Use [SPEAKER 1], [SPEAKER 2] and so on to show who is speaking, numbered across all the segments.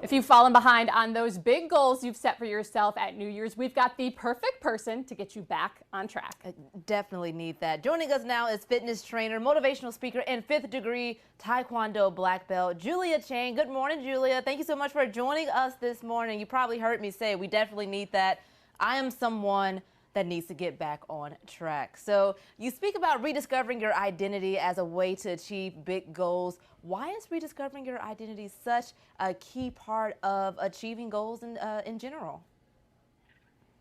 [SPEAKER 1] If you've fallen behind on those big goals you've set for yourself at New Year's, we've got the perfect person to get you back on track.
[SPEAKER 2] I definitely need that. Joining us now is fitness trainer, motivational speaker, and 5th degree Taekwondo black belt, Julia Chang. Good morning, Julia. Thank you so much for joining us this morning. You probably heard me say we definitely need that. I am someone that needs to get back on track. So you speak about rediscovering your identity as a way to achieve big goals. Why is rediscovering your identity such a key part of achieving goals in general?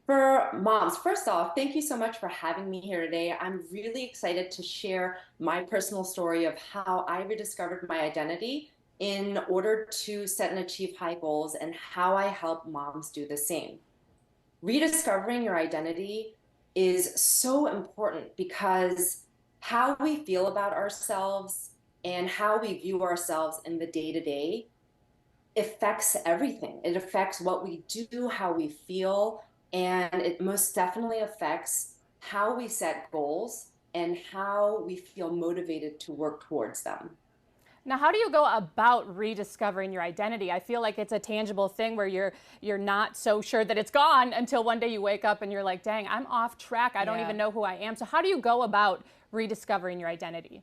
[SPEAKER 3] For moms, first off, thank you so much for having me here today. I'm really excited to share my personal story of how I rediscovered my identity in order to set and achieve high goals and how I help moms do the same. Rediscovering your identity is so important because how we feel about ourselves and how we view ourselves in the day-to-day affects everything. It affects what we do, how we feel, and it most definitely affects how we set goals and how we feel motivated to work towards them.
[SPEAKER 1] Now, how do you go about rediscovering your identity? I feel like it's a tangible thing where you're not so sure that it's gone until one day you wake up and you're like, dang, I'm off track. I don't even know who I am. So how do you go about rediscovering your identity?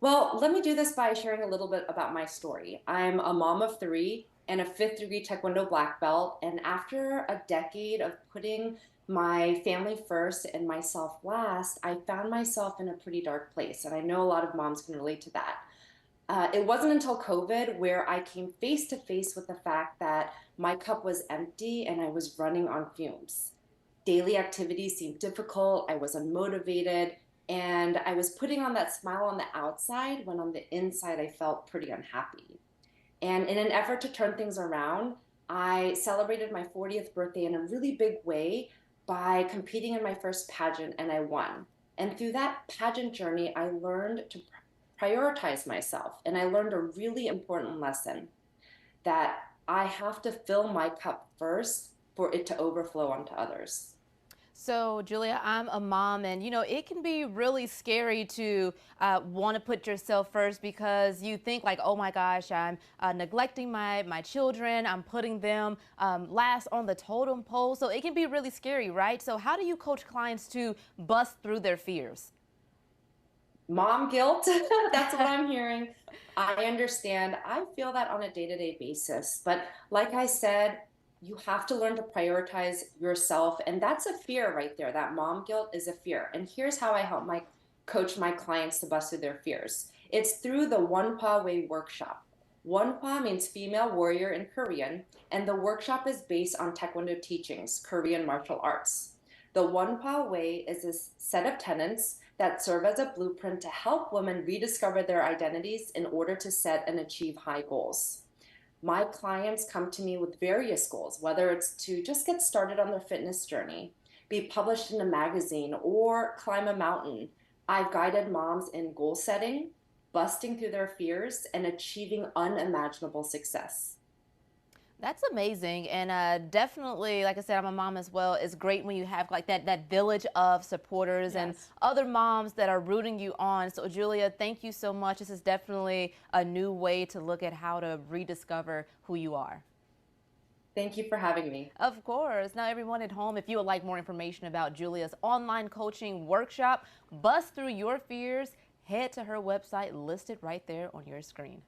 [SPEAKER 3] Well, let me do this by sharing a little bit about my story. I'm a mom of three and a 5th degree Taekwondo black belt. And after a decade of putting my family first and myself last, I found myself in a pretty dark place. And I know a lot of moms can relate to that. It wasn't until COVID where I came face to face with the fact that my cup was empty and I was running on fumes. Daily activities seemed difficult, I was unmotivated, and I was putting on that smile on the outside when on the inside I felt pretty unhappy. And in an effort to turn things around, I celebrated my 40th birthday in a really big way by competing in my first pageant, and I won. And through that pageant journey, I learned to prioritize myself. And I learned a really important lesson that I have to fill my cup first for it to overflow onto others.
[SPEAKER 2] So, Julia, I'm a mom, and it can be really scary to want to put yourself first because you think like, oh my gosh, I'm neglecting my children, I'm putting them last on the totem pole. So it can be really scary, right? So how do you coach clients to bust through their fears?
[SPEAKER 3] Mom guilt, that's what I'm hearing. I understand. I feel that on a day-to-day basis. But like I said, you have to learn to prioritize yourself. And that's a fear right there. That mom guilt is a fear. And here's how I help my coach my clients to bust through their fears. It's through the One Pa Way workshop. One Pa means female warrior in Korean, and the workshop is based on Taekwondo teachings, Korean martial arts. The One Pa Way is a set of tenets that serve as a blueprint to help women rediscover their identities in order to set and achieve high goals. My clients come to me with various goals, whether it's to just get started on their fitness journey, be published in a magazine, or climb a mountain. I've guided moms in goal setting, busting through their fears, and achieving unimaginable success.
[SPEAKER 2] That's amazing, and definitely, like I said, I'm a mom as well. It's great when you have like that village of supporters and other moms that are rooting you on. So, Julia, thank you so much. This is definitely a new way to look at how to rediscover who you are.
[SPEAKER 3] Thank you for having me.
[SPEAKER 2] Of course. Now, everyone at home, if you would like more information about Julia's online coaching workshop, Bust Through Your Fears, head to her website listed right there on your screen.